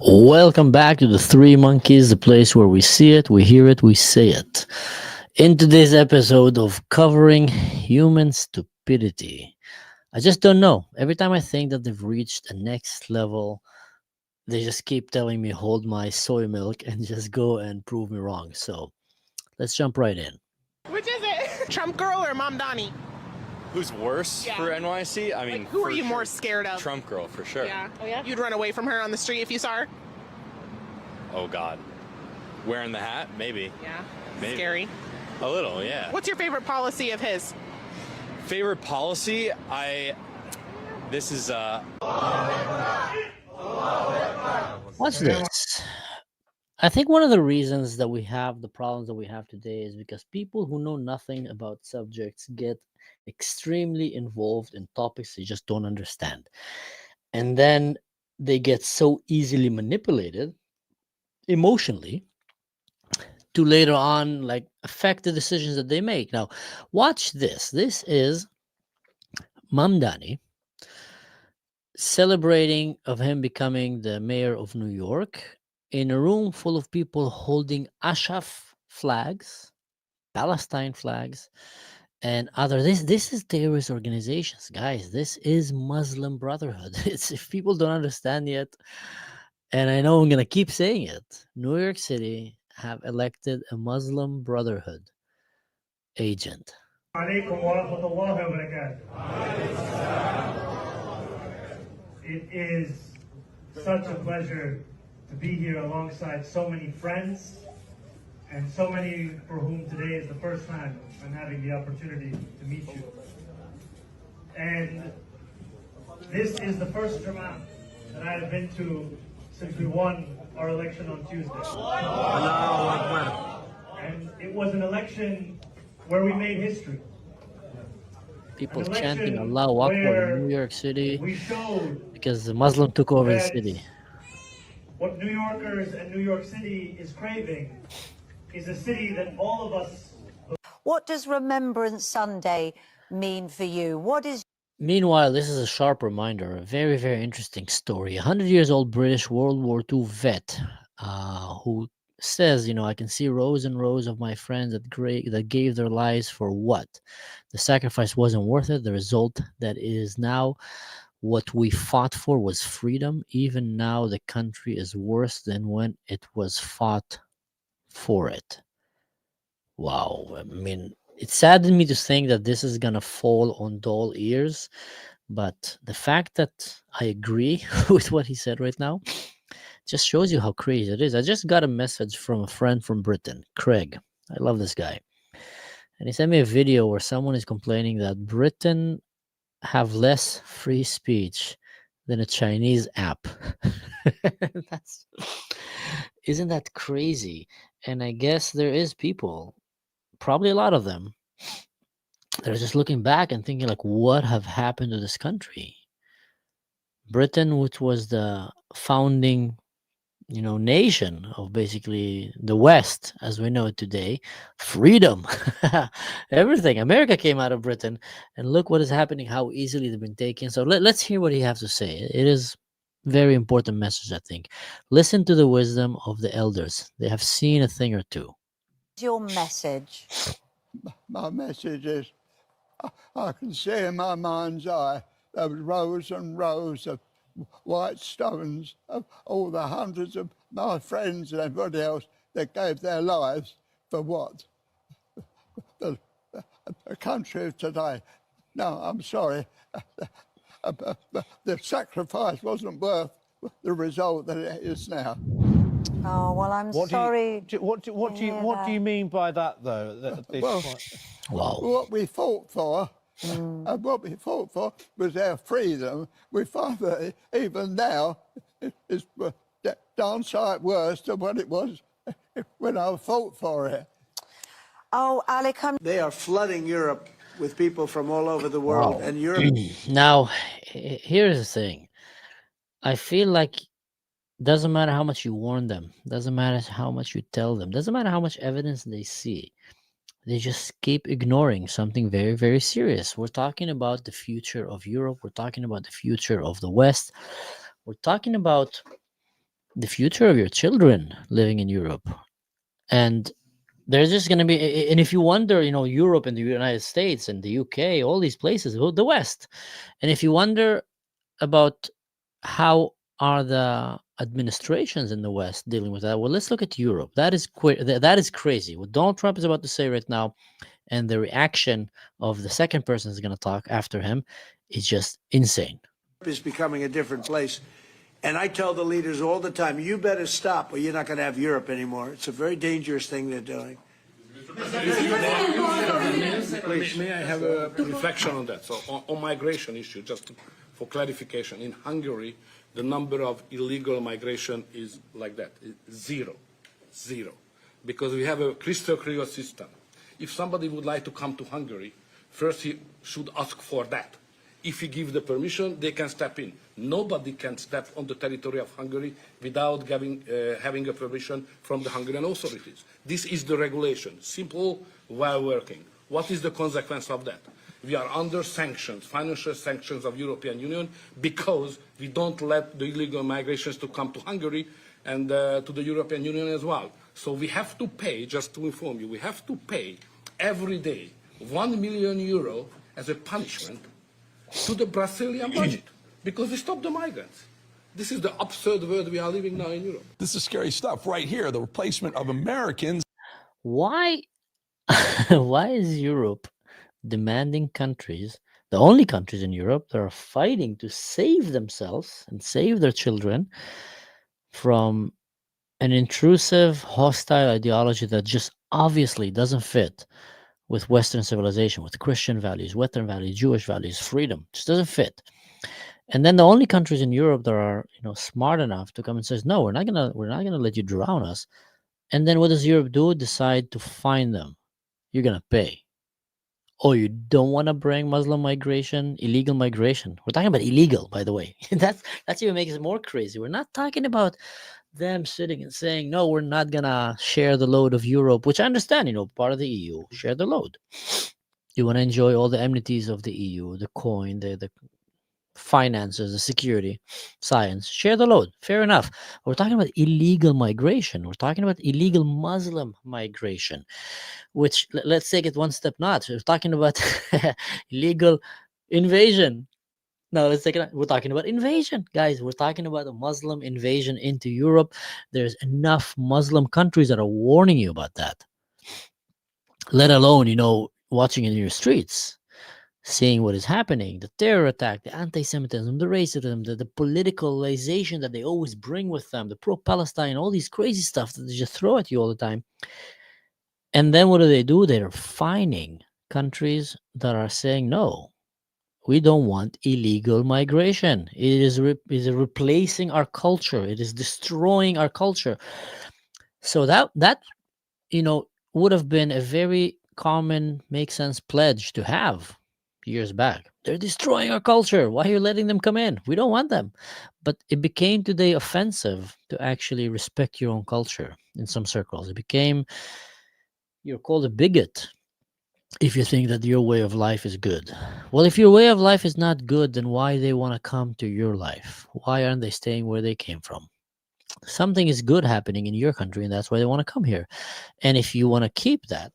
Welcome back to the Three Monkeys, the place where we see it, we hear it, we say it. In today's episode of covering human stupidity, I just don't know. Every time I think that they've reached a next level, they just keep telling me hold my soy milk and just go and prove me wrong. So let's jump right in. Which is it? Trump girl or Mom Donnie? Who's worse Yeah. for NYC? I mean, Who are for you sure, more scared of? Trump girl, for sure. Yeah. Oh yeah. You'd run away from her on the street if you saw her. Oh, God. Wearing the hat? Maybe. Yeah. Maybe. Scary. A little, yeah. What's your favorite policy of his? Favorite policy? This is, Watch this. I think one of the reasons that we have the problems that we have today is because people who know nothing about subjects get extremely involved in topics they just don't understand. And then they get so easily manipulated emotionally to later on like affect the decisions that they make. Now, watch this. This is Mamdani celebrating of him becoming the mayor of New York in a room full of people holding Ashaf flags, Palestine flags, and other. This is terrorist organizations, guys. This is Muslim Brotherhood. It's if people don't understand yet, and I know I'm gonna keep saying it. New York City have elected a Muslim Brotherhood agent. عليكم ورحمة الله وبركاته. It is such a pleasure to be here alongside so many friends and so many for whom today is the first time I'm having the opportunity to meet you. And this is the first Jamaat that I have been to since we won our election on Tuesday. And it was an election where we made history. People An chanting election Allahu Akbar where in New York City we showed because the Muslim took over the that city. what New Yorkers and New York City is craving is a city that all of us. What does Remembrance Sunday mean for you? What is Meanwhile, this is a sharp reminder, a very, very interesting story. A 100-year-old British World War II vet who says, I can see rows and rows of my friends that gave their lives for what? The sacrifice wasn't worth it. The result that is now what we fought for was freedom. Even now, the country is worse than when it was fought for it. Wow. I mean, it saddened me to think that this is going to fall on dull ears. But the fact that I agree with what he said right now just shows you how crazy it is. I just got a message from a friend from Britain, Craig. I love this guy. And he sent me a video where someone is complaining that Britain have less free speech than a Chinese app. Isn't that crazy? And I guess there is people, probably a lot of them, that are just looking back and thinking like, what have happened to this country? Britain, which was the founding nation of basically the West as we know it today, freedom, everything. America came out of Britain, and look what is happening, how easily they've been taken. So let's hear what he has to say. It is very important message, I think. Listen to the wisdom of the elders. They have seen a thing or two. your message? My message is, I can see in my mind's eye those rows and rows of white stones of all the hundreds of my friends and everybody else that gave their lives for what? The country of today. No, I'm sorry. The sacrifice wasn't worth the result that it is now. Oh, well, I'm sorry. What do you mean by that, though? What we fought for, and what we fought for was our freedom. We find that even now it's darn sight worse than what it was when I fought for it. Oh, Alec, They are flooding Europe with people from all over the world, and Europe. Now, here's the thing. I feel like doesn't matter how much you warn them, doesn't matter how much you tell them, doesn't matter how much evidence they see, they just keep ignoring something very, very serious. We're talking about the future of Europe. We're talking about the future of the West. We're talking about the future of your children living in Europe. And there's just going to be, and if you wonder, Europe and the United States and the UK, all these places, the West, and if you wonder about how are the administrations in the West dealing with that, well, let's look at Europe. That is that is crazy. What Donald Trump is about to say right now, and the reaction of the second person is going to talk after him, is just insane. Is becoming a different place. And I tell the leaders all the time, you better stop or you're not going to have Europe anymore. It's a very dangerous thing they're doing. May I have a reflection on that? So on migration issue, just for clarification, in Hungary, the number of illegal migration is like that, zero, because we have a crystal clear system. If somebody would like to come to Hungary, first he should ask for that. If he gives the permission, they can step in. Nobody can step on the territory of Hungary without having a permission from the Hungarian authorities. This is the regulation, simple, well working. What is the consequence of that? We are under sanctions, financial sanctions of European Union, because we don't let the illegal migrations to come to Hungary and to the European Union as well. So we have to pay, just to inform you, we have to pay every day €1 million as a punishment to the Brazilian budget, because we stopped the migrants. This is the absurd world we are living now in Europe. This is scary stuff right here, the replacement of Americans. Why why is Europe demanding countries, the only countries in Europe that are fighting to save themselves and save their children from an intrusive, hostile ideology that just obviously doesn't fit with Western civilization, with Christian values, Western values, Jewish values, freedom, just doesn't fit. And then the only countries in Europe that are, smart enough to come and says, no, we're not gonna let you drown us. And then what does Europe do? Decide to fine them. You're gonna pay. Oh, you don't want to bring Muslim migration, illegal migration. We're talking about illegal, by the way. That's even makes it more crazy. We're not talking about them sitting and saying, no, we're not gonna share the load of Europe, which I understand, part of the EU, share the load. You want to enjoy all the amenities of the EU, the coin, the finances, the security, science, share the load. Fair enough. We're talking about illegal migration. We're talking about illegal Muslim migration, which let's take it one step notch. We're talking about illegal invasion. No, let's take it. We're talking about invasion, guys. We're talking about a Muslim invasion into Europe. There's enough Muslim countries that are warning you about that. Let alone, watching in your streets, seeing what is happening, the terror attack, the anti-Semitism, the racism, the politicalization that they always bring with them, the pro-Palestine, all these crazy stuff that they just throw at you all the time. And then what do? They're fining countries that are saying, no, we don't want illegal migration. It is replacing our culture. It is destroying our culture. So that would have been a very common, make sense pledge to have years back. They're destroying our culture. Why are you letting them come in? We don't want them. But it became today offensive to actually respect your own culture in some circles. It became, you're called a bigot if you think that your way of life is good. Well, if your way of life is not good, then why they want to come to your life? Why aren't they staying where they came from? Something is good happening in your country, and that's why they want to come here. And if you want to keep that,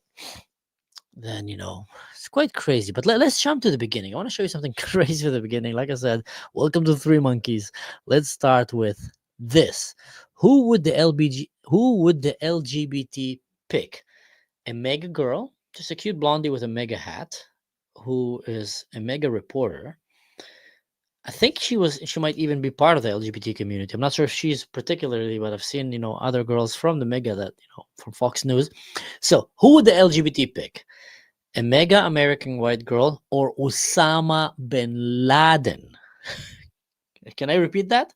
then, it's quite crazy. But let's jump to the beginning. I want to show you something crazy at the beginning. Like I said, welcome to Three Monkeys. Let's start with this. Who would the LGBT pick? A mega girl, just a cute blondie with a mega hat, who is a mega reporter. I think she might even be part of the LGBT community. I'm not sure if she's particularly, but I've seen, other girls from the mega that, from Fox News. So who would the LGBT pick? A mega American white girl or Osama bin Laden? Can I repeat that?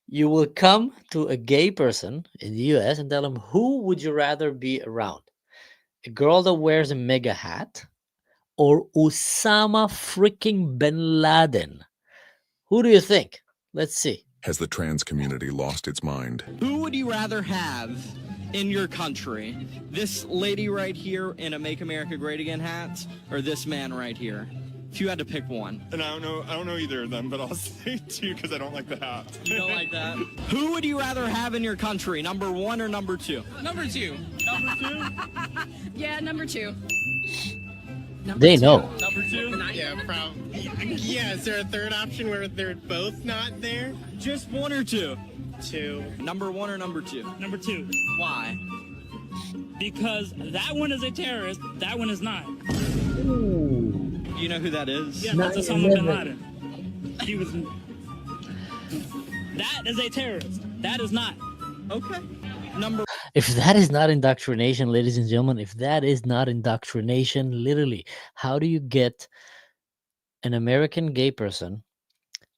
You will come to a gay person in the US and tell them, who would you rather be around? A girl that wears a mega hat or Osama freaking bin Laden? Who do you think? Let's see. Has the trans community lost its mind? Who would you rather have in your country? This lady right here in a Make America Great Again hat, or this man right here? If you had to pick one. And I don't know either of them, but I'll say 2 because I don't like the hat. You don't like that? Who would you rather have in your country, number 1 or number 2? Number 2. Number 2? Yeah, number 2. They know. Number 2? Yeah, probably. Yeah, is there a third option where they're both not there? Just 1 or 2? 2. Number 1 or number 2? Number 2. Why? Because that one is a terrorist, that one is not. Do you know who that is? Yeah, that's Osama bin Laden. He was. That is a terrorist. That is not. Okay. If that is not indoctrination, ladies and gentlemen, if that is not indoctrination, literally, how do you get an American gay person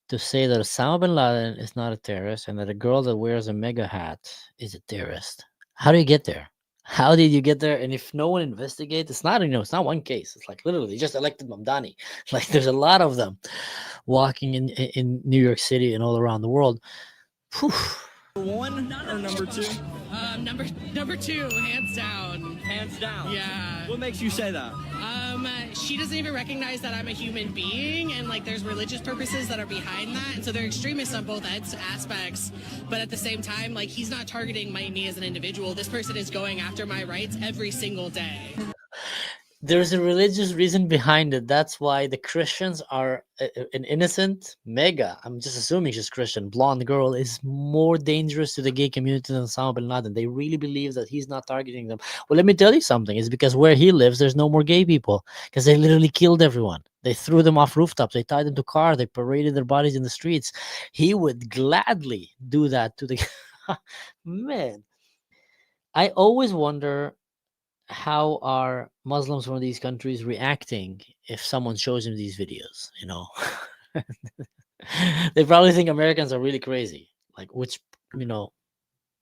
to say that Osama bin Laden is not a terrorist and that a girl that wears a mega hat is a terrorist? How do you get there? How did you get there? And if no one investigates, it's not, it's not one case. It's like literally they just elected Mamdani. Like there's a lot of them walking in New York City and all around the world. Whew. Number 1 or number 2? Number 2, hands down. Hands down. Yeah. What makes you say that? She doesn't even recognize that I'm a human being, and like there's religious purposes that are behind that, and so they're extremists on both aspects. But at the same time, like he's not targeting me as an individual. This person is going after my rights every single day. There's a religious reason behind it. That's why the Christians are an innocent mega. I'm just assuming she's Christian. Blonde girl is more dangerous to the gay community than Osama bin Laden. They really believe that he's not targeting them. Well, let me tell you something. It's because where he lives, there's no more gay people because they literally killed everyone. They threw them off rooftops. They tied them to cars. They paraded their bodies in the streets. He would gladly do that to the man. I always wonder how are Muslims from these countries reacting if someone shows them these videos, They probably think Americans are really crazy, like, which,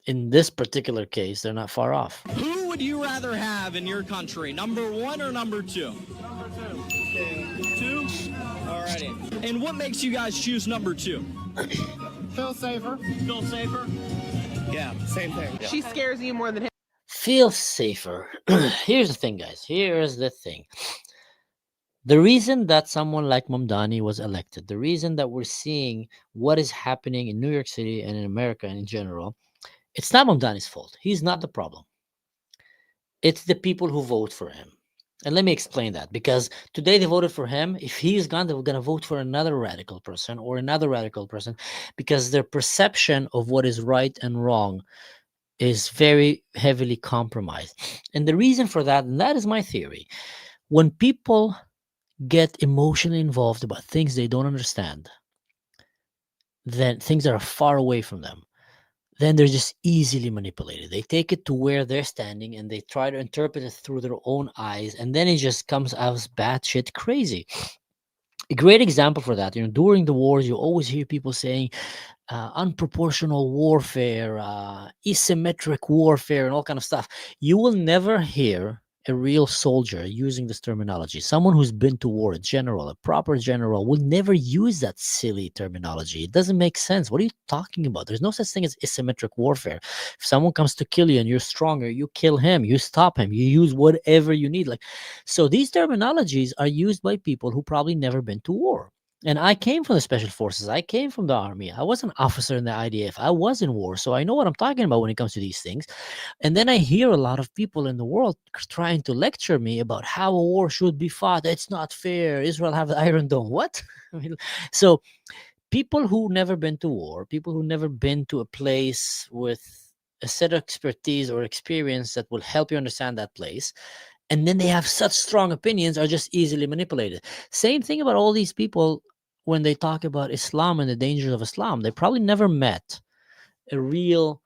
in this particular case, they're not far off. Who would you rather have in your country, number 1 or number 2? Number 2. Okay. 2? Alrighty. And what makes you guys choose number 2? Feel safer. Feel safer? Yeah, same thing. She scares you more than him. Feel safer. Here's the thing, guys. Here's the thing. The reason that someone like Mamdani was elected, the reason that we're seeing what is happening in New York City and in America in general, it's not Mamdani's fault. He's not the problem. It's the people who vote for him. And let me explain that, because today they voted for him. If he's gone, they're going to vote for another radical person or another radical person, because their perception of what is right and wrong is very heavily compromised. And the reason for that, and that is my theory, when people get emotionally involved about things they don't understand, then things that are far away from them, then they're just easily manipulated. They take it to where they're standing and they try to interpret it through their own eyes, and then it just comes out as batshit crazy. A great example for that, during the wars, you always hear people saying unproportional warfare, asymmetric warfare, and all kind of stuff. You will never hear a real soldier using this terminology. Someone who's been to war, a general, a proper general, will never use that silly terminology. It doesn't make sense. What are you talking about? There's no such thing as asymmetric warfare. If someone comes to kill you and you're stronger, you kill him, you stop him, you use whatever you need. So these terminologies are used by people who probably never been to war. And I came from the special forces. I came from the army. I was an officer in the IDF. I was in war. So I know what I'm talking about when it comes to these things. And then I hear a lot of people in the world trying to lecture me about how a war should be fought. It's not fair. Israel have the Iron Dome. What? So people who never been to war, people who never been to a place with a set of expertise or experience that will help you understand that place, and then they have such strong opinions, are just easily manipulated. Same thing about all these people when they talk about Islam and the dangers of Islam. They probably never met a real...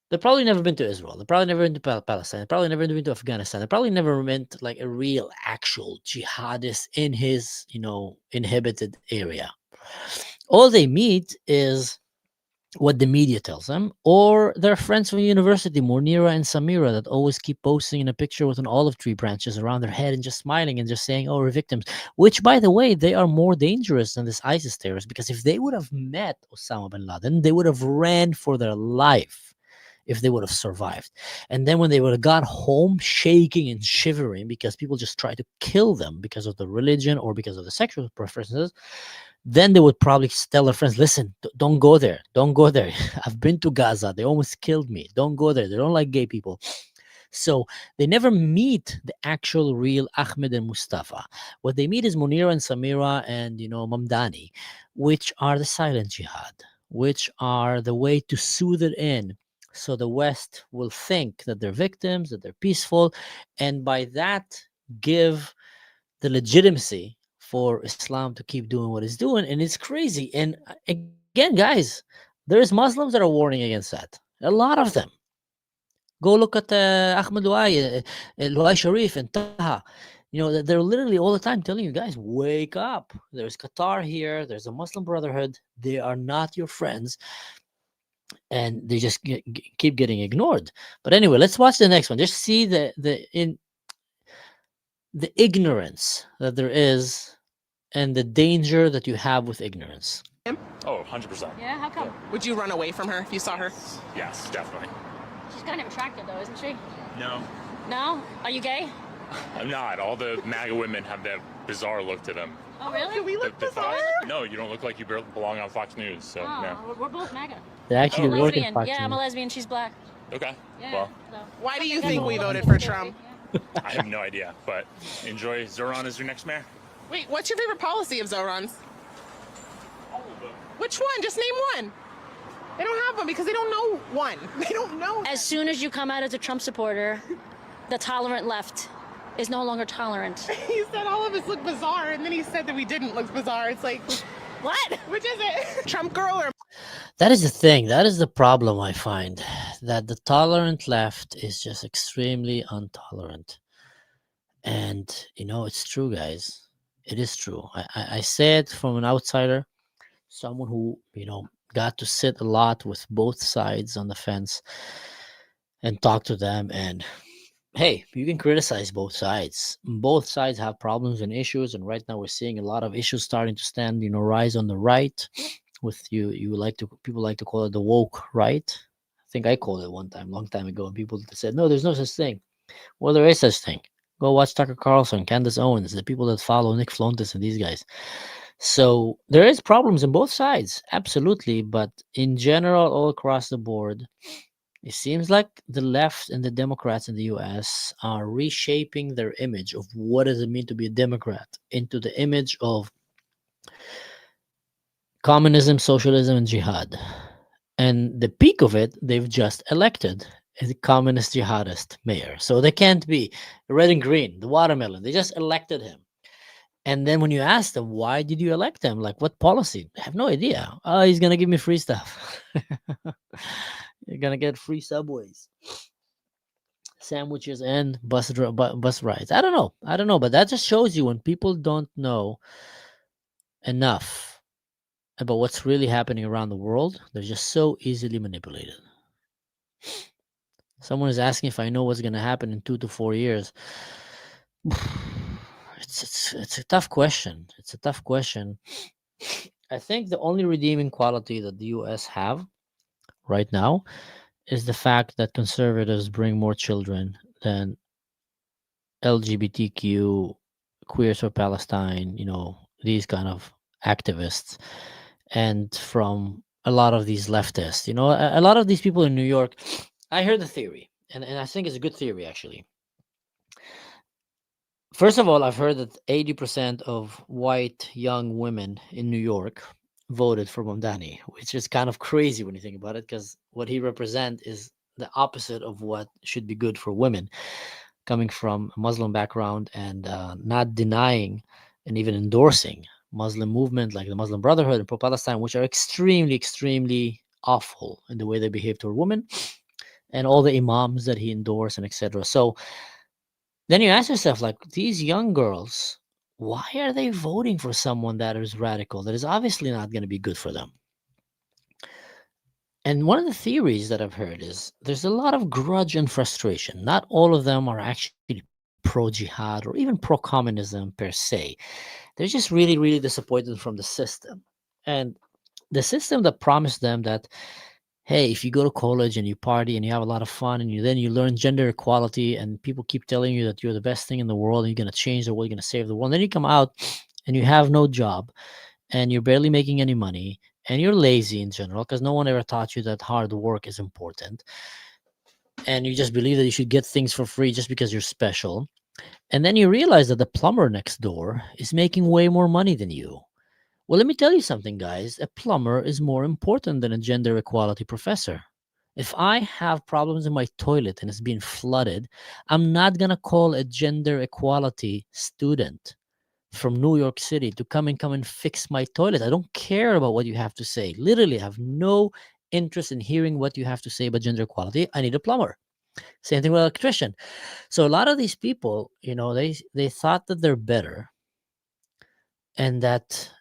They've probably never been to Israel. They've probably never been to Palestine. They've probably never been to Afghanistan. They probably never met like a real, actual jihadist in his, inhabited area. All they meet is what the media tells them, or their friends from university, Munira and Samira, that always keep posting in a picture with an olive tree branches around their head and just smiling and just saying, oh, we're victims. Which, by the way, they are more dangerous than this ISIS terrorist, because if they would have met Osama bin Laden, they would have ran for their life. if they would have survived. And then when they would have got home shaking and shivering because people just tried to kill them because of the religion or because of the sexual preferences, then they would probably tell their friends, listen, don't go there. Don't go there. I've been to Gaza. They almost killed me. Don't go there. They don't like gay people. So they never meet the actual real Ahmed and Mustafa. What they meet is Munira and Samira and, Mamdani, which are the silent jihad, which are the way to soothe it in. So the West will think that they're victims, that they're peaceful, and by that give the legitimacy for Islam to keep doing what it's doing. And it's crazy. And again, guys, there's Muslims that are warning against that. A lot of them. Go look at Ahmed Luai Sharif and Taha. They're literally all the time telling you guys, wake up. There's Qatar here. There's a Muslim Brotherhood. They are not your friends. And they just keep getting ignored. But anyway, let's watch the next one. Just see the ignorance that there is and the danger that you have with ignorance. Oh, 100%. Yeah, how come? Would you run away from her if you saw her? Yes, definitely. She's kind of attractive, though, isn't she? No, No? Are you gay? I'm not. All the MAGA women have that bizarre look to them. Oh, really? Do we look bizarre? No, you don't look like you belong on Fox News. So no. We're both MAGA. They actually work in Lesbian. Fox Yeah, I'm a News. lesbian. She's black. Okay. Yeah. Well, So. Why do you think we voted for Trump? I have no idea, but enjoy Zoran as your next mayor. Wait, what's your favorite policy of Zoran's? Which one? Just name one. They don't have one because they don't know one. They don't know. As soon as you come out as a Trump supporter, the tolerant left is no longer tolerant. He said all of us look bizarre, and then he said that we didn't look bizarre. It's like, What? which is it? Trump girl or That is the thing. That is the problem I find. That the tolerant left is just extremely intolerant. And, it's true, guys. It is true. I say it from an outsider, someone who, got to sit a lot with both sides on the fence and talk to them. And hey, you can criticize both sides. Both sides have problems and issues. And right now we're seeing a lot of issues starting to stand, rise on the right. With people like to call it the woke right. I think I called it one time, long time ago, and people said, no, there's no such thing. Well, there is such thing. Go watch Tucker Carlson, Candace Owens, the people that follow Nick Flontis and these guys. So there is problems on both sides, absolutely. But in general, all across the board, it seems like the left and the Democrats in the U.S. are reshaping their image of what does it mean to be a Democrat into the image of communism, socialism, and jihad. And the peak of it, they've just elected a communist jihadist mayor. So they can't be red and green, the watermelon. They just elected him. And then when you ask them, why did you elect him? Like, what policy? I have no idea. Oh, he's going to give me free stuff. You're going to get free subways, sandwiches, and bus rides. I don't know. But that just shows you when people don't know enough about what's really happening around the world, they're just so easily manipulated. Someone is asking if I know what's going to happen in 2 to 4 years. It's a tough question. It's a tough question. I think the only redeeming quality that the U.S. have right now is the fact that conservatives bring more children than LGBTQ, Queers for Palestine, these kind of activists, and from a lot of these leftists. A lot of these people in New York, I heard the theory, and I think it's a good theory, actually. First of all, I've heard that 80% of white young women in New York voted for Mamdani, which is kind of crazy when you think about it, because what he represents is the opposite of what should be good for women, coming from a Muslim background and not denying and even endorsing Muslim movement like the Muslim Brotherhood and pro-Palestine, which are extremely, extremely awful in the way they behave toward women, and all the imams that he endorsed and etc. So then you ask yourself, like, these young girls, why are they voting for someone that is radical, that is obviously not going to be good for them? And one of the theories that I've heard is there's a lot of grudge and frustration. Not all of them are actually pro-jihad or even pro-communism per se. They're just really, really disappointed from the system. And the system that promised them that, hey, if you go to college and you party and you have a lot of fun and then you learn gender equality and people keep telling you that you're the best thing in the world and you're going to change the world, you're going to save the world, and then you come out and you have no job and you're barely making any money and you're lazy in general because no one ever taught you that hard work is important, and you just believe that you should get things for free just because you're special. And then you realize that the plumber next door is making way more money than you. Well, let me tell you something, guys. A plumber is more important than a gender equality professor. If I have problems in my toilet and it's being flooded, I'm not going to call a gender equality student from New York City to come and fix my toilet. I don't care about what you have to say. Literally, I have no interest in hearing what you have to say about gender equality. I need a plumber. Same thing with electrician. So a lot of these people, they thought that they're better and that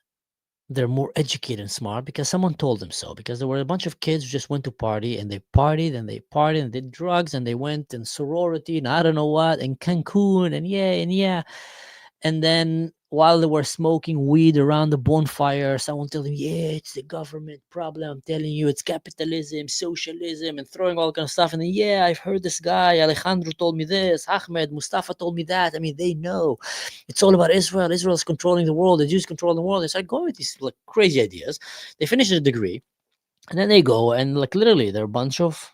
they're more educated and smart because someone told them so. Because there were a bunch of kids who just went to party and they partied and they partied and did drugs and they went in sorority and I don't know what and Cancun and yeah. And then while they were smoking weed around the bonfire, someone told them, yeah, it's the government problem. I'm telling you, it's capitalism, socialism, and throwing all kind of stuff. And then, yeah, I've heard this guy, Alejandro told me this, Ahmed, Mustafa told me that. I mean, they know. It's all about Israel. Israel's controlling the world. The Jews control the world. They start going with these like crazy ideas. They finish a degree. And then they go and like literally they're a bunch of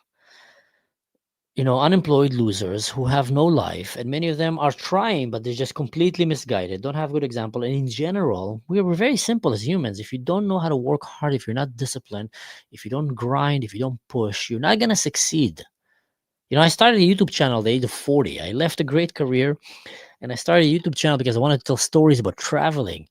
unemployed losers who have no life, and many of them are trying, but they're just completely misguided, don't have good example. And in general, we're very simple as humans. If you don't know how to work hard, if you're not disciplined, if you don't grind, if you don't push, you're not gonna succeed. I started a YouTube channel at the age of 40. I left a great career and I started a YouTube channel because I wanted to tell stories about traveling.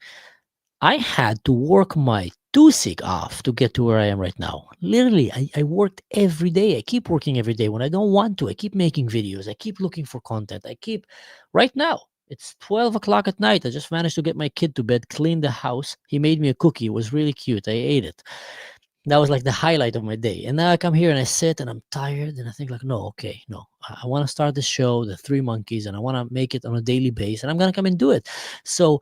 I had to work my tusik off to get to where I am right now. Literally, I worked every day. I keep working every day when I don't want to. I keep making videos. I keep looking for content. Right now, it's 12 o'clock at night. I just managed to get my kid to bed, clean the house. He made me a cookie. It was really cute. I ate it. That was like the highlight of my day. And now I come here and I sit and I'm tired and I think like, no, okay, no. I want to start the show, The Three Monkeys, and I want to make it on a daily basis and I'm going to come and do it. So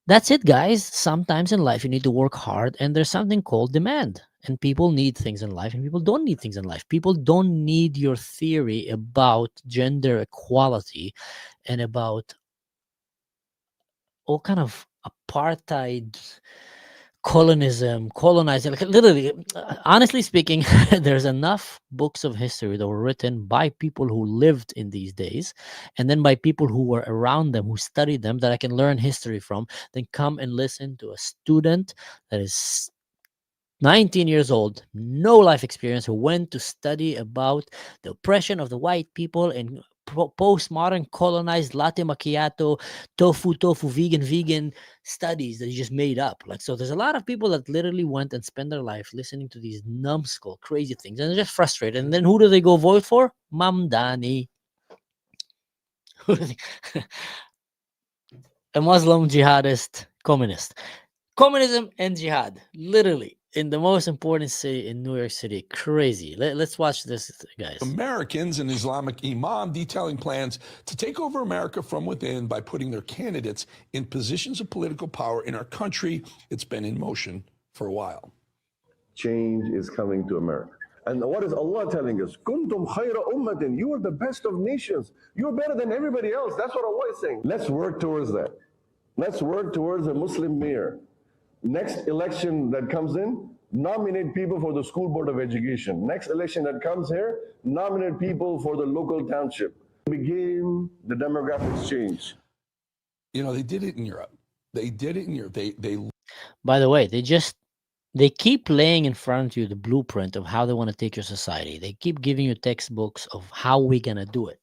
that's it, guys. Sometimes in life, you need to work hard, and there's something called demand. And people need things in life, and people don't need things in life. People don't need your theory about gender equality and about all kind of apartheid, colonizing. Like literally, honestly speaking, there's enough books of history that were written by people who lived in these days and then by people who were around them, who studied them, that I can learn history from, then come and listen to a student that is 19 years old, no life experience, who went to study about the oppression of the white people in postmodern colonized latte macchiato, tofu, vegan studies that he just made up. Like, so there's a lot of people that literally went and spent their life listening to these numbskull crazy things and they're just frustrated. And then who do they go vote for? Mamdani. A Muslim jihadist communist. Communism and jihad, literally, in the most important city in New York City. Crazy. Let's watch this, guys. Americans and Islamic imam detailing plans to take over America from within by putting their candidates in positions of political power in our country. It's been in motion for a while. Change is coming to America. And what is Allah telling us? Kuntum khayra ummatin. You are the best of nations. You are better than everybody else. That's what Allah is saying. Let's work towards that. Let's work towards a Muslim mayor. Next election that comes in, nominate people for the school board of education. Next election that comes here, nominate people for the local township. Begin the demographics change. They did it in Europe. They did it in Europe. They. By the way, they keep laying in front of you the blueprint of how they want to take your society. They keep giving you textbooks of how we're gonna do it.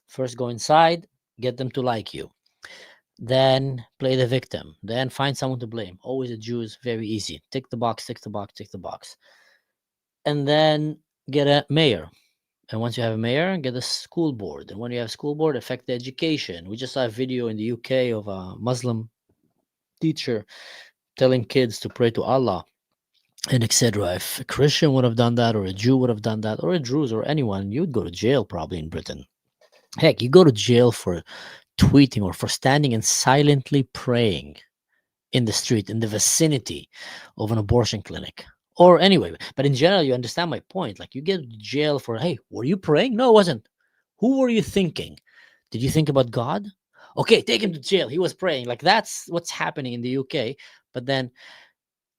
First, go inside, get them to like you. Then play the victim. Then find someone to blame. Always the Jews, very easy. Tick the box, tick the box, tick the box. And then get a mayor. And once you have a mayor, get a school board. And when you have school board, affect the education. We just saw a video in the UK of a Muslim teacher telling kids to pray to Allah and etc. If a Christian would have done that, or a Jew would have done that, or a Druze or anyone, you'd go to jail probably in Britain. Heck, you go to jail for tweeting or for standing and silently praying in the street in the vicinity of an abortion clinic Or anyway, but in general, you understand my point. Like, you get to jail for, hey, were you praying? No, it wasn't. Who were you thinking? Did you think about God? Okay, take him to jail. He was praying. Like, that's what's happening in the UK. But then,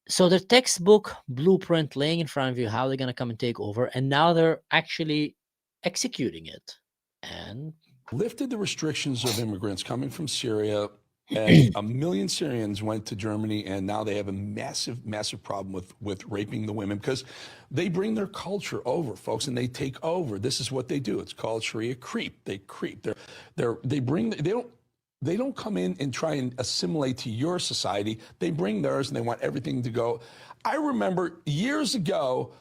so the textbook blueprint laying in front of you, how they're going to come and take over. And now they're actually executing it. And lifted the restrictions of immigrants coming from Syria, and 1 million Syrians went to Germany, and now they have a massive, massive problem with raping the women because they bring their culture over, folks, and they take over. This is what they do. It's called Sharia creep. They creep. They don't come in and try and assimilate to your society. They bring theirs, and they want everything to go. I remember years ago,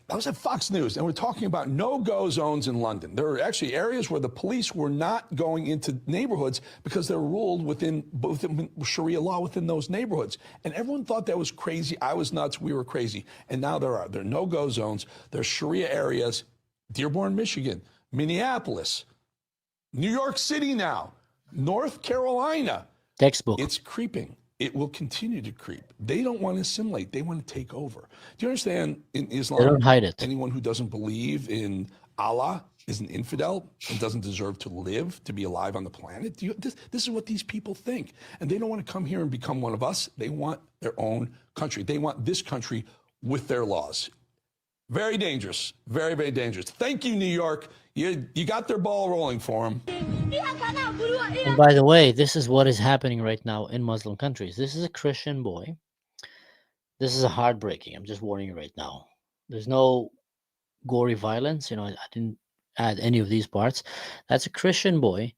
I was at Fox News, and we're talking about no-go zones in London. There are actually areas where the police were not going into neighborhoods because they're ruled within Sharia law within those neighborhoods. And everyone thought that was crazy. I was nuts. We were crazy. And now there are no-go zones. There's Sharia areas, Dearborn, Michigan, Minneapolis, New York City now, North Carolina. Textbook. It's creeping. It will continue to creep. They don't want to assimilate. They want to take over. Do you understand? In Islam, they don't hide it. Anyone who doesn't believe in Allah is an infidel and doesn't deserve to live, to be alive on the planet. This is what these people think. And they don't want to come here and become one of us. They want their own country. They want this country with their laws. Very dangerous. Very, very dangerous. Thank you, New York. You got their ball rolling for them. And by the way, this is what is happening right now in Muslim countries. This is a Christian boy. This is a heartbreaking. I'm just warning you right now. There's no gory violence. I didn't add any of these parts. That's a Christian boy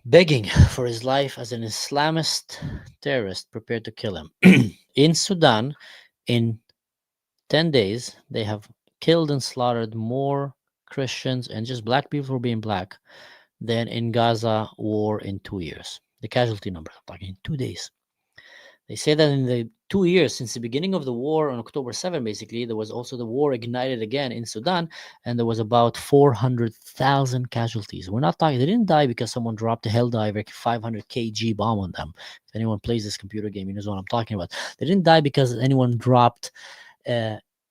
begging for his life as an Islamist terrorist prepared to kill him. In Sudan, in 10 days, they have killed and slaughtered more Christians and just black people for being black than in Gaza war in 2 years. The casualty number, I'm talking in 2 days. They say that in the 2 years since the beginning of the war on October 7, basically, there was also the war ignited again in Sudan, and there was about 400,000 casualties. We're not talking, they didn't die because someone dropped a Helldiver 500 kg bomb on them. If anyone plays this computer game, you know what I'm talking about. They didn't die because anyone dropped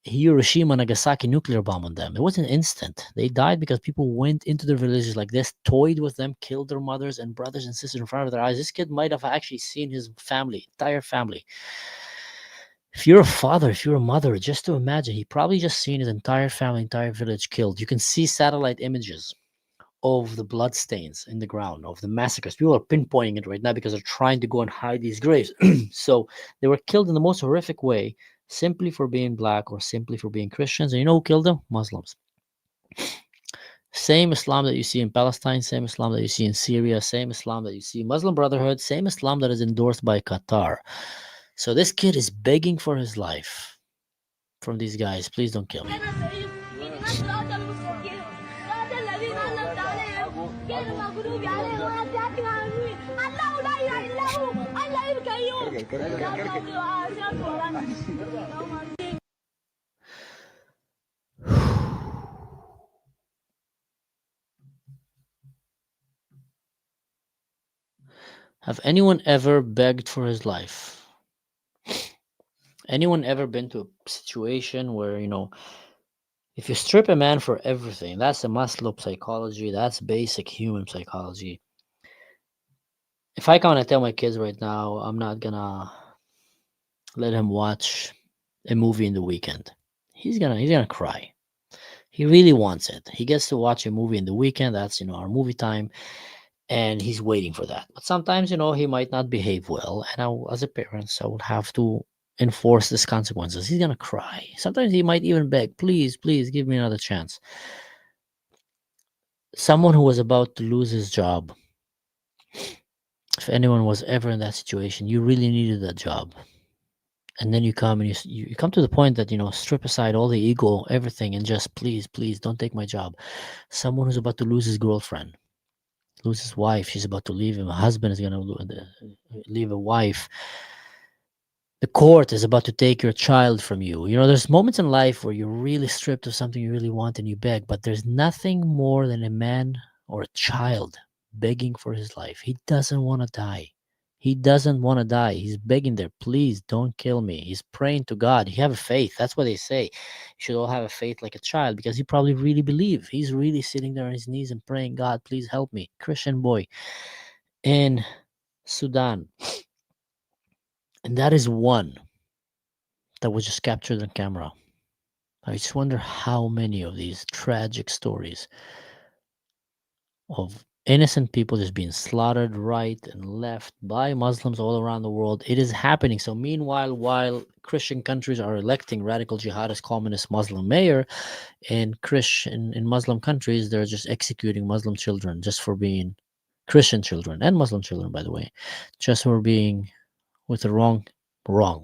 Hiroshima Nagasaki nuclear bomb on them. It wasn't instant. They died because people went into their villages like this, toyed with them, killed their mothers and brothers and sisters in front of their eyes. This kid might have actually seen his family, entire family. If you're a father, if you're a mother, just to imagine, he probably just seen his entire family, entire village killed. You can see satellite images of the blood stains in the ground, of the massacres. People are pinpointing it right now because they're trying to go and hide these graves. So they were killed in the most horrific way, simply for being black or simply for being Christians. And you know who killed them? Muslims. Same Islam that you see in Palestine, same Islam that you see in Syria, same Islam that you see in Muslim Brotherhood, same Islam that is endorsed by Qatar. So this kid is begging for his life from these guys. Please don't kill me. Have anyone ever begged for his life? Anyone ever been to a situation where, if you strip a man for everything, that's a Maslow psychology, that's basic human psychology. If I come and tell my kids right now, I'm not gonna let him watch a movie in the weekend, he's gonna cry. He really wants it. He gets to watch a movie in the weekend. That's our movie time. And he's waiting for that. But sometimes, he might not behave well. And as a parent, I would have to enforce these consequences. He's going to cry. Sometimes he might even beg, please, please give me another chance. Someone who was about to lose his job, if anyone was ever in that situation, you really needed that job. And then you come and you come to the point that, strip aside all the ego, everything, and just please, please don't take my job. Someone who's about to lose his girlfriend, lose his wife, she's about to leave him, a husband is going to leave a wife, the court is about to take your child from you. There's moments in life where you're really stripped of something you really want and you beg, but there's nothing more than a man or a child begging for his life. He doesn't want to die. He doesn't want to die. He's begging there, please don't kill me. He's praying to God. He have a faith. That's what they say. You should all have a faith like a child, because he probably really believe. He's really sitting there on his knees and praying, God, please help me. Christian boy in Sudan. And that is one that was just captured on camera. I just wonder how many of these tragic stories of innocent people just being slaughtered right and left by Muslims all around the world. It is happening. So meanwhile, while Christian countries are electing radical jihadist communist Muslim mayor, in Muslim countries, they're just executing Muslim children just for being Christian children, and Muslim children, by the way, just for being with the wrong,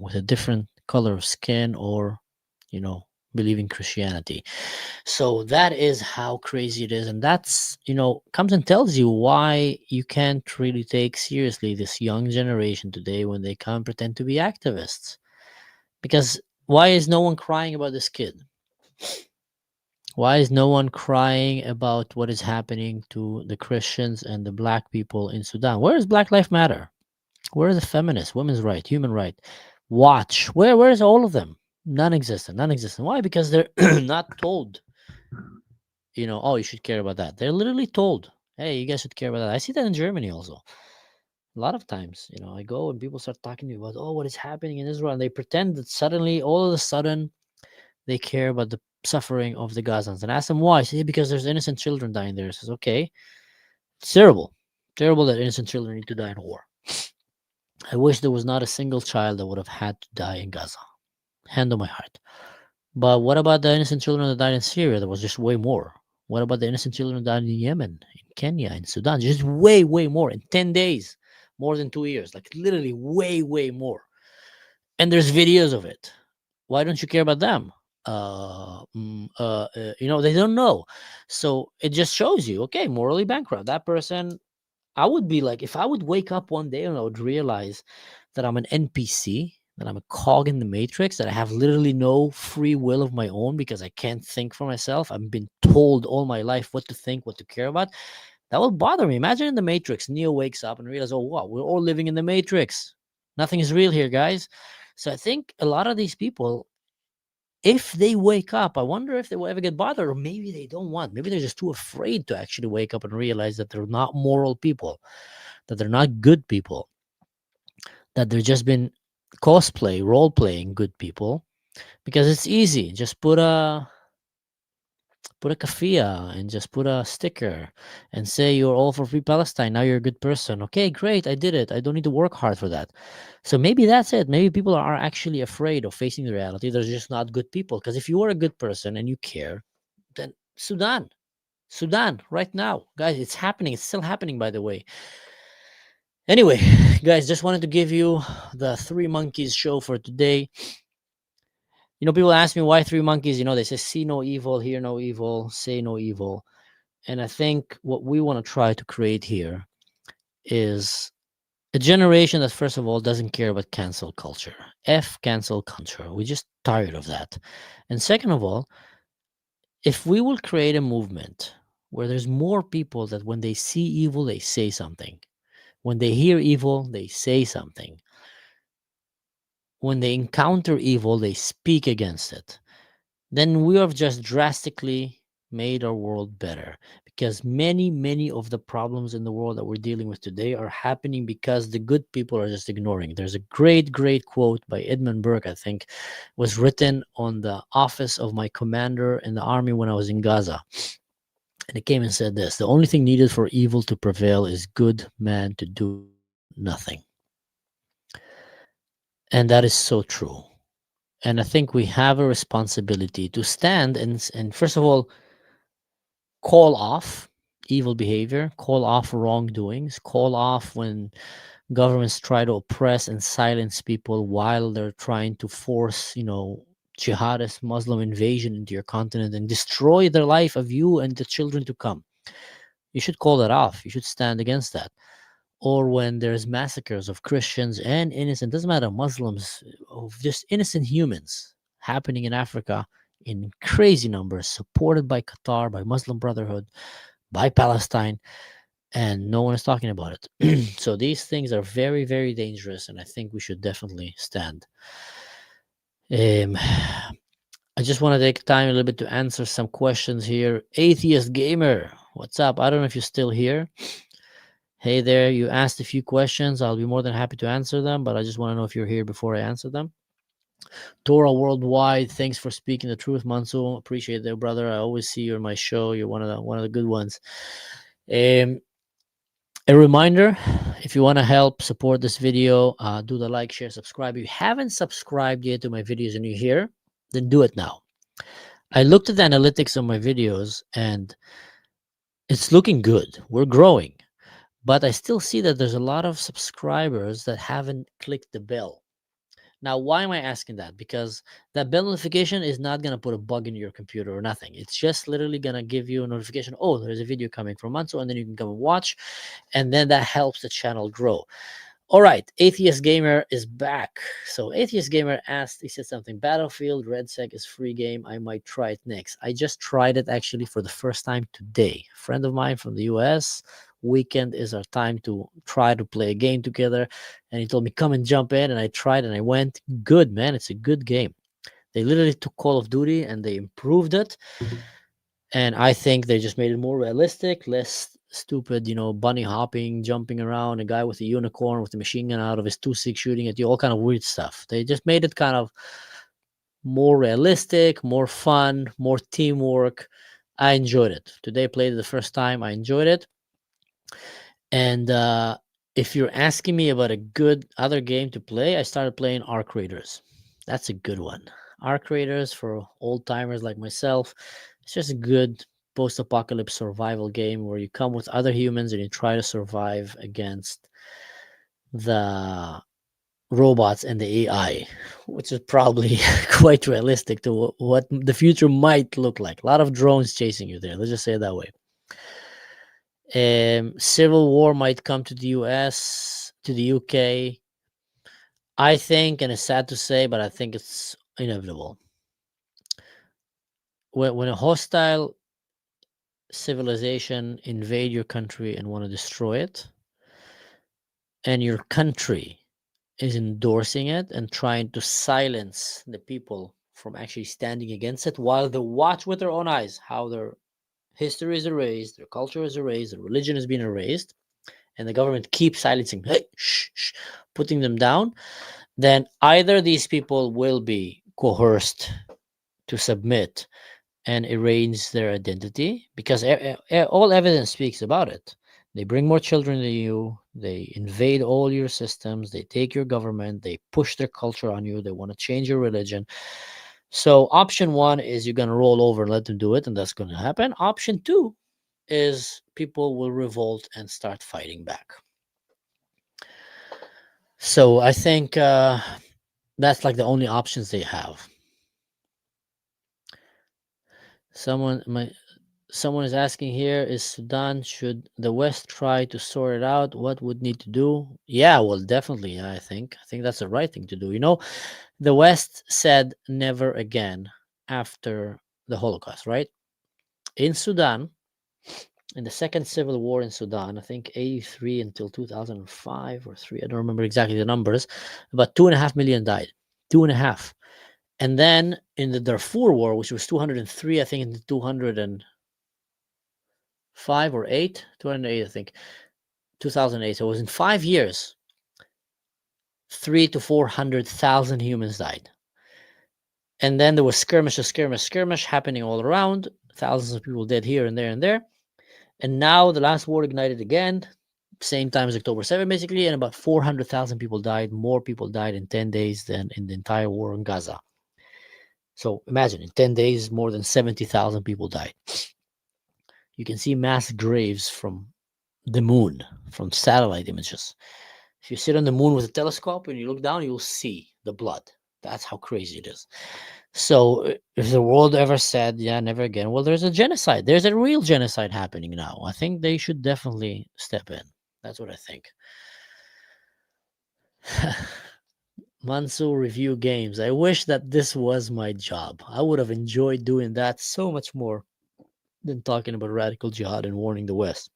with a different color of skin, or, believing Christianity. So that is how crazy it is. And that's, comes and tells you why you can't really take seriously this young generation today when they come and pretend to be activists. Because why is no one crying about this kid? Why is no one crying about what is happening to the Christians and the black people in Sudan? Where is Black Lives Matter? Where are the feminists, women's right, human right, watch? Where's all of them? Non-existent. Why? Because they're not told, oh, you should care about that. They're literally told, hey, you guys should care about that. I see that in Germany also. A lot of times, I go and people start talking to me about, oh, what is happening in Israel, and they pretend that suddenly, all of a sudden, they care about the suffering of the Gazans. And I ask them why. I say, because there's innocent children dying there. I says, okay, it's terrible. Terrible that innocent children need to die in war. I wish there was not a single child that would have had to die in Gaza. Hand on my heart. But what about the innocent children that died in Syria? There was just way more. What about the innocent children that died in Yemen, in Kenya, in Sudan? Just way, way more. In 10 days, more than 2 years. Like literally way, way more. And there's videos of it. Why don't you care about them? They don't know. So it just shows you, okay, morally bankrupt. That person, I would be like, if I would wake up one day and I would realize that I'm an NPC, that I'm a cog in the matrix, that I have literally no free will of my own because I can't think for myself. I've been told all my life what to think, what to care about. That would bother me. Imagine in the Matrix, Neo wakes up and realizes, oh, wow, we're all living in the Matrix. Nothing is real here, guys. So I think a lot of these people, if they wake up, I wonder if they will ever get bothered, or maybe they don't want. Maybe they're just too afraid to actually wake up and realize that they're not moral people, that they're not good people, that they're just been role playing good people, because it's easy. Just put a kafia and just put a sticker and say you're all for free Palestine. Now you're a good person. Okay, great. I did it. I don't need to work hard for that. So maybe that's it. Maybe people are actually afraid of facing the reality. They're just not good people. Because if you are a good person and you care, then Sudan right now, guys, it's happening. It's still happening, by the way. Anyway, guys, just wanted to give you the Three Monkeys show for today. People ask me why Three Monkeys. They say, see no evil, hear no evil, say no evil. And I think what we want to try to create here is a generation that, first of all, doesn't care about cancel culture. Cancel culture. We're just tired of that. And second of all, if we will create a movement where there's more people that when they see evil, they say something. When they hear evil, they say something. When they encounter evil, they speak against it. Then we have just drastically made our world better, because many of the problems in the world that we're dealing with today are happening because the good people are just ignoring. There's a great quote by Edmund Burke, I think, was written on the office of my commander in the army when I was in Gaza. And it came and said this: the only thing needed for evil to prevail is good man to do nothing. And that is so true. And I think we have a responsibility to stand and first of all, call off evil behavior, call off wrongdoings, call off when governments try to oppress and silence people while they're trying to force, jihadist Muslim invasion into your continent and destroy the life of you and the children to come. You should call that off. You should stand against that. Or when there's massacres of Christians and innocent, doesn't matter, Muslims, of just innocent humans happening in Africa in crazy numbers, supported by Qatar, by Muslim Brotherhood, by Palestine. and no one is talking about it. So these things are very, very dangerous, and I think we should definitely stand. I just want to take time a little bit to answer some questions here. Atheist Gamer, what's up? I don't know if you're still here. Hey there, you asked a few questions. I'll be more than happy to answer them, but I just want to know if you're here before I answer them. Torah Worldwide, thanks for speaking the truth, Mansur. Appreciate it, brother. I always see you in my show. You're one of the good ones. A reminder, if you want to help support this video, do the like, share, subscribe. If you haven't subscribed yet to my videos and you're here, then do it now. I looked at the analytics of my videos and it's looking good. We're growing, but I still see that there's a lot of subscribers that haven't clicked the bell. Now, why am I asking that? Because that bell notification is not going to put a bug in your computer or nothing. It's just literally going to give you a notification. Oh, there's a video coming from Mansur, and then you can come and watch. And then that helps the channel grow. All right, Atheist Gamer is back. So Atheist Gamer asked, he said something, Battlefield Red Sec is free game. I might try it next. I just tried it actually for the first time today. A friend of mine from the US, weekend is our time to try to play a game together. And he told me, come and jump in. And I tried and I went, good, man. It's a good game. They literally took Call of Duty and they improved it. And I think they just made it more realistic, less stupid, bunny hopping, jumping around, a guy with a unicorn with a machine gun out of his 2.6 shooting at you, all kind of weird stuff. They just made it kind of more realistic, more fun, more teamwork. I enjoyed it. Today I played it the first time. I enjoyed it. And if you're asking me about a good other game to play, I started playing Arc Raiders. That's a good one. Arc Raiders for old timers like myself. It's just a good post-apocalypse survival game where you come with other humans and you try to survive against the robots and the AI, which is probably quite realistic to what the future might look like. A lot of drones chasing you there. Let's just say it that way. Civil war might come to the US, to the UK. I think, and it's sad to say, but I think it's inevitable. When a hostile civilization invade your country and want to destroy it, and your country is endorsing it and trying to silence the people from actually standing against it, while they watch with their own eyes how their history is erased, their culture is erased, their religion is being erased, and the government keeps silencing, hey, shh, shh, putting them down, then either these people will be coerced to submit and erase their identity, because all evidence speaks about it. They bring more children to you, they invade all your systems, they take your government, they push their culture on you, they want to change your religion. So option one is you're going to roll over and let them do it, and that's going to happen. Option two is people will revolt and start fighting back. So I think that's like the only options they have. Someone is asking here, is Sudan, should the West try to sort it out? What would need to do? Yeah, well, definitely. I think that's the right thing to do. The West said never again after the Holocaust, right? In Sudan, in the second civil war in Sudan, I think 83 until 2005 or 3, I don't remember exactly the numbers, about 2.5 million died. 2.5. And then in the Darfur War, which was 203, I think in the 205 or 8, 208, I think, 2008. So it was in 5 years, 300,000 to 400,000 humans died. And then there was skirmish happening all around. Thousands of people dead here and there and there. And now the last war ignited again, same time as October 7, basically, and about 400,000 people died. More people died in 10 days than in the entire war in Gaza. So imagine, in 10 days, more than 70,000 people died. You can see mass graves from the moon, from satellite images. If you sit on the moon with a telescope and you look down, you'll see the blood. That's how crazy it is. So if the world ever said, yeah, never again, well, there's a genocide. There's a real genocide happening now. I think they should definitely step in. That's what I think. Mansur review games. I wish that this was my job. I would have enjoyed doing that so much more than talking about radical jihad and warning the West.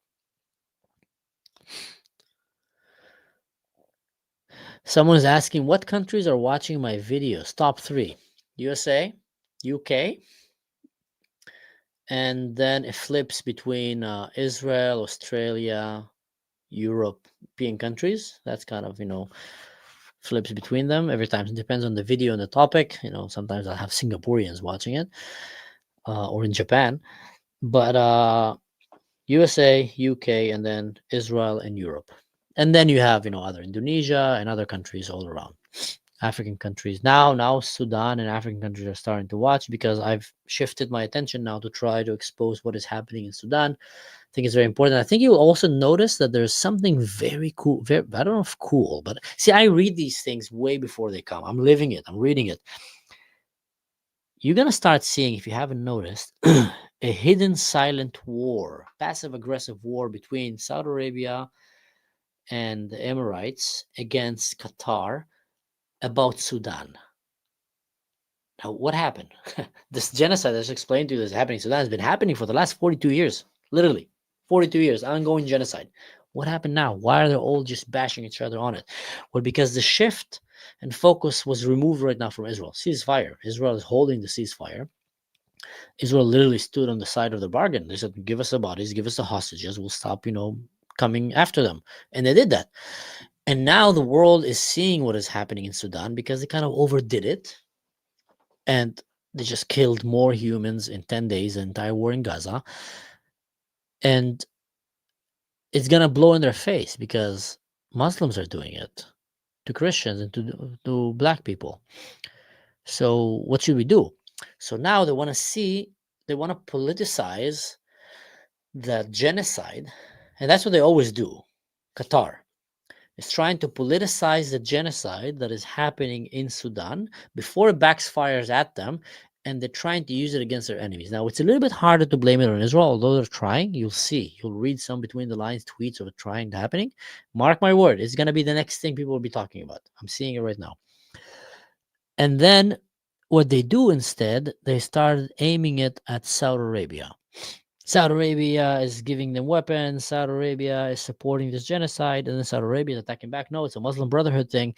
Someone is asking, what countries are watching my videos? Top 3. USA, UK, and then it flips between Israel, Australia, European countries. That's kind of, flips between them every time. It depends on the video and the topic. Sometimes I'll have Singaporeans watching it, or in Japan. But USA, UK, and then Israel and Europe. And then you have, other Indonesia and other countries all around. African countries. Now Sudan and African countries are starting to watch, because I've shifted my attention now to try to expose what is happening in Sudan. I think it's very important. I think you'll also notice that there's something very cool. I don't know if cool, but see, I read these things way before they come. I'm living it. I'm reading it. You're going to start seeing, if you haven't noticed, a hidden silent war, passive aggressive war between Saudi Arabia and the Emirates against Qatar about Sudan. Now, what happened? This genocide that's explained to you that's happening in Sudan has been happening for the last 42 years. Literally, 42 years, ongoing genocide. What happened now? Why are they all just bashing each other on it? Well, because the shift and focus was removed right now from Israel. Ceasefire. Israel is holding the ceasefire. Israel literally stood on the side of the bargain. They said, give us the bodies, give us the hostages. We'll stop, coming after them. And they did that. And now the world is seeing what is happening in Sudan, because they kind of overdid it. And they just killed more humans in 10 days, the entire war in Gaza. And it's going to blow in their face, because Muslims are doing it to Christians and to black people. So what should we do? So now they want to politicize the genocide. And that's what they always do. Qatar is trying to politicize the genocide that is happening in Sudan before it backfires at them, and they're trying to use it against their enemies. Now, it's a little bit harder to blame it on Israel, although they're trying. You'll read some between the lines tweets of it trying to happening. Mark my word, it's going to be the next thing people will be talking about. I'm seeing it right now. And then what they do instead, they started aiming it at Saudi Arabia. Saudi Arabia is giving them weapons. Saudi Arabia is supporting this genocide, and then Saudi Arabia is attacking back. No, it's a Muslim Brotherhood thing.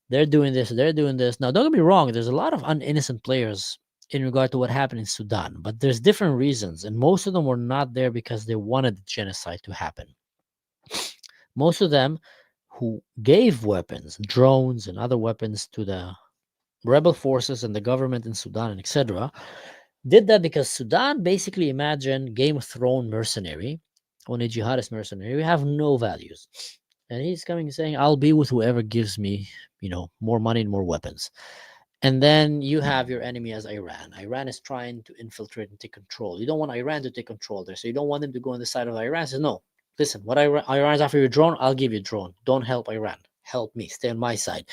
They're doing this. They're doing this. Now, don't get me wrong. There's a lot of innocent players in regard to what happened in Sudan, but there's different reasons, and most of them were not there because they wanted the genocide to happen. Most of them who gave weapons, drones, and other weapons to the rebel forces and the government in Sudan, and etc., did that because Sudan, basically, imagine Game of Thrones mercenary, when a jihadist mercenary, we have no values. And he's coming and saying, I'll be with whoever gives me, more money and more weapons. And then you have your enemy as Iran. Iran is trying to infiltrate and take control. You don't want Iran to take control there. So you don't want them to go on the side of Iran. Says, no, listen, what Iran's after your drone, I'll give you a drone. Don't help Iran. Help me. Stay on my side.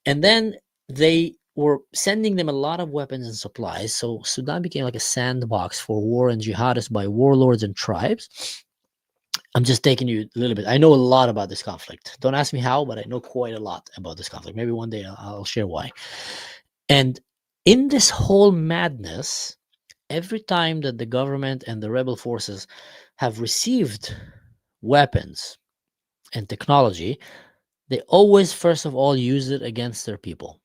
And then they were sending them a lot of weapons and supplies. So Sudan became like a sandbox for war and jihadists by warlords and tribes. I'm just taking you a little bit. I know a lot about this conflict. Don't ask me how, but I know quite a lot about this conflict. Maybe one day I'll share why. And in this whole madness, every time that the government and the rebel forces have received weapons and technology, they always, first of all, use it against their people.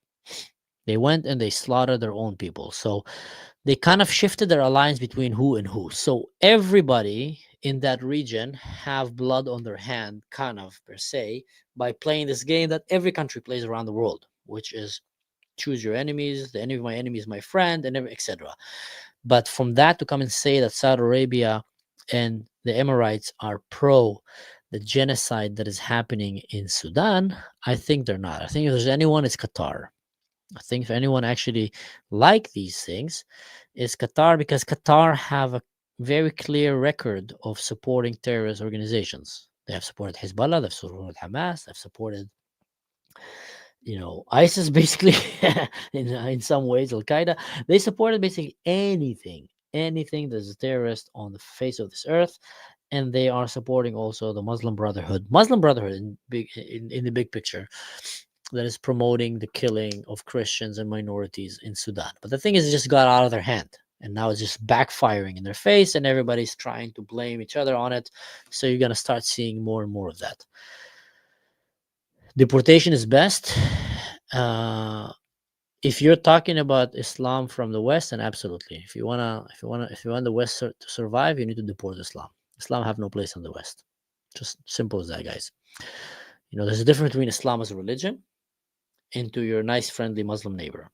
They went and they slaughtered their own people. So they kind of shifted their alliance between who and who. So everybody in that region have blood on their hand, kind of, per se, by playing this game that every country plays around the world, which is choose your enemies, the enemy of my enemy is my friend, and etc. But from that to come and say that Saudi Arabia and the Emirates are pro the genocide that is happening in Sudan, I think they're not. I think if there's anyone, it's Qatar. I think if anyone actually like these things, it's Qatar, because Qatar have a very clear record of supporting terrorist organizations. They have supported Hezbollah, they've supported Hamas, they've supported, ISIS, basically, in some ways, Al-Qaeda. They supported basically anything that's a terrorist on the face of this earth. And they are supporting also the Muslim Brotherhood in the big picture, that is promoting the killing of Christians and minorities in Sudan. But the thing is, it just got out of their hand. And now it's just backfiring in their face, and everybody's trying to blame each other on it. So you're going to start seeing more and more of that. Deportation is best. If you're talking about Islam from the West, then absolutely. If you want the West to survive, you need to deport Islam. Islam have no place in the West. Just simple as that, guys. There's a difference between Islam as a religion into your nice, friendly Muslim neighbor.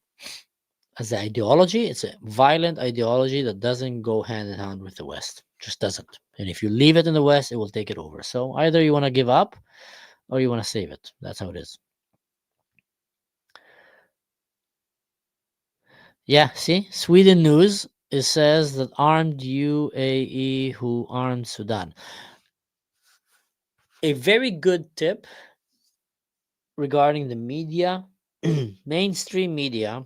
As an ideology, it's a violent ideology that doesn't go hand in hand with the West. Just doesn't. And if you leave it in the West, it will take it over. So either you want to give up or you want to save it. That's how it is. Yeah, see? Sweden news, it says that armed UAE who armed Sudan. A very good tip regarding the media, mainstream media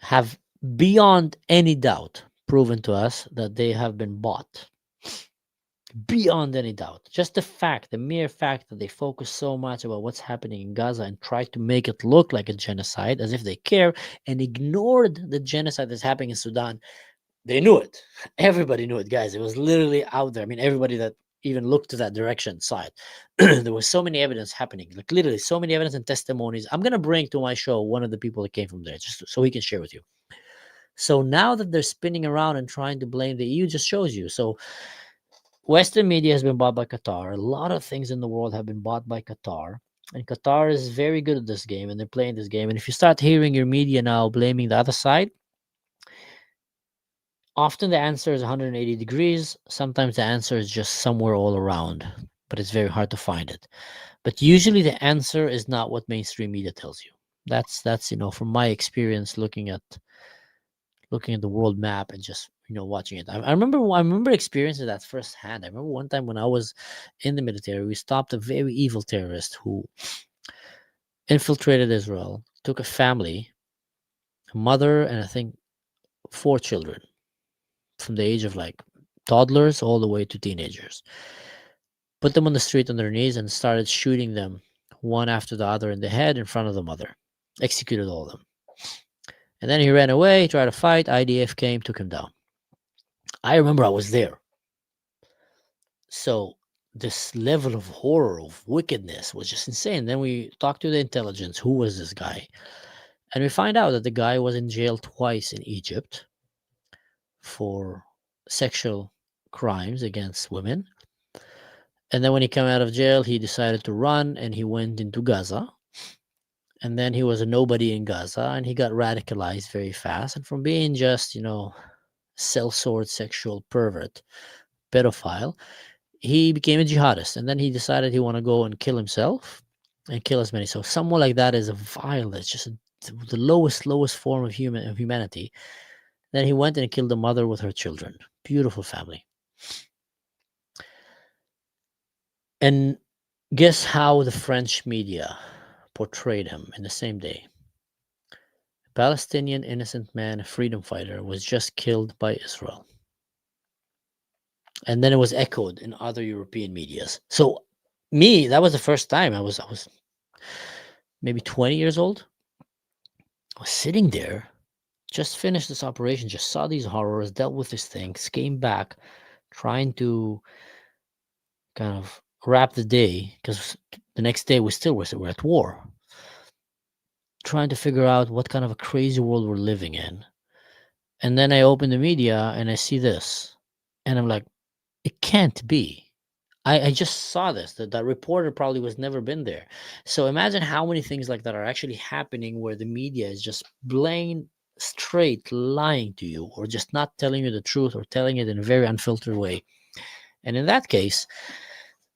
have beyond any doubt proven to us that they have been bought. Beyond any doubt. Just the mere fact that they focus so much about what's happening in Gaza and try to make it look like a genocide as if they care, and ignored the genocide that's happening in Sudan. They knew it. Everybody knew it, guys. It was literally out there. I mean, everybody that even looked to that direction saw it. There was so many evidence happening, like literally so many evidence and testimonies. I'm going to bring to my show one of the people that came from there just so he can share with you. So now that they're spinning around and trying to blame the EU, just shows you. So Western media has been bought by Qatar. A lot of things in the world have been bought by Qatar. And Qatar is very good at this game, and they're playing this game. And if you start hearing your media now blaming the other side, often the answer is 180 degrees. Sometimes the answer is just somewhere all around, but it's very hard to find it. But usually the answer is not what mainstream media tells you. That's from my experience looking at the world map and just watching it. I remember experiencing that firsthand. I remember one time when I was in the military, we stopped a very evil terrorist who infiltrated Israel, took a family, a mother, and I think 4 children from the age of like toddlers all the way to teenagers. Put them on the street on their knees and started shooting them one after the other in the head in front of the mother. Executed all of them. And then he ran away, tried to fight. IDF came, took him down. I remember I was there. So this level of horror, of wickedness was just insane. Then we talked to the intelligence. Who was this guy? And we find out that the guy was in jail twice in Egypt for sexual crimes against women. And then when he came out of jail, he decided to run and he went into Gaza. And then he was a nobody in Gaza and he got radicalized very fast. And from being just, sellsword sexual pervert, pedophile, he became a jihadist. And then he decided he want to go and kill himself and kill as many. So someone like that is a violence, just the lowest form of humanity. Then he went and killed the mother with her children. Beautiful family. And guess how the French media portrayed him in the same day? A Palestinian innocent man, a freedom fighter, was just killed by Israel. And then it was echoed in other European medias. So that was the first time I was maybe 20 years old. I was sitting there, just finished this operation, just saw these horrors, dealt with these things, came back, trying to kind of wrap the day, because the next day we're at war. Trying to figure out what kind of a crazy world we're living in. And then I open the media and I see this. And I'm like, it can't be. I just saw this. That reporter probably was never been there. So imagine how many things like that are actually happening where the media is just plain straight lying to you, or just not telling you the truth, or telling it in a very unfiltered way. And in that case,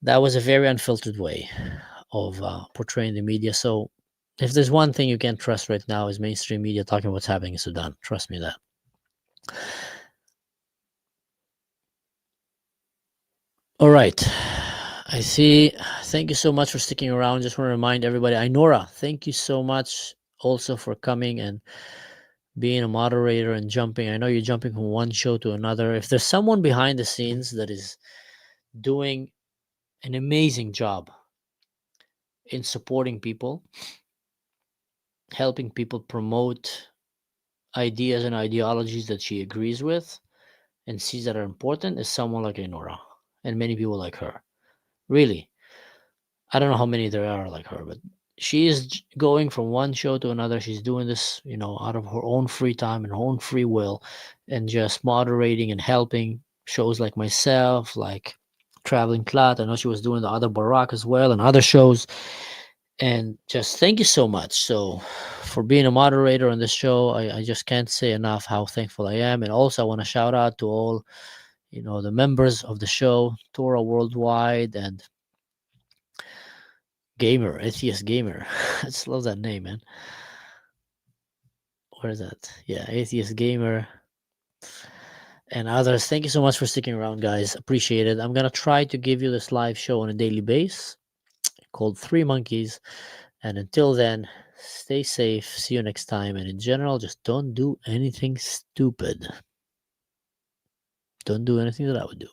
that was a very unfiltered way of portraying the media. So if there's one thing you can't trust right now is mainstream media talking about what's happening in Sudan. Trust me that. All right. I see. Thank you so much for sticking around. Just want to remind everybody, Inora, thank you so much also for coming and being a moderator and jumping. I know you're jumping from one show to another. If there's someone behind the scenes that is doing an amazing job in supporting people, helping people promote ideas and ideologies that she agrees with and sees that are important is someone like Enora and many people like her. Really, I don't know how many there are like her, but she is going from one show to another. She's doing this, out of her own free time and her own free will, and just moderating and helping shows like myself, like Traveling Clat. I know she was doing the other Barack as well and other shows. And just thank you so much. So, for being a moderator on this show, I just can't say enough how thankful I am. And also, I want to shout out to all, the members of the show, Torah Worldwide, and Gamer, Atheist Gamer. I just love that name, man. Where is that? Yeah, Atheist Gamer and others. Thank you so much for sticking around, guys. Appreciate it. I'm going to try to give you this live show on a daily basis called Three Monkeys. And until then, stay safe. See you next time. And in general, just don't do anything stupid. Don't do anything that I would do.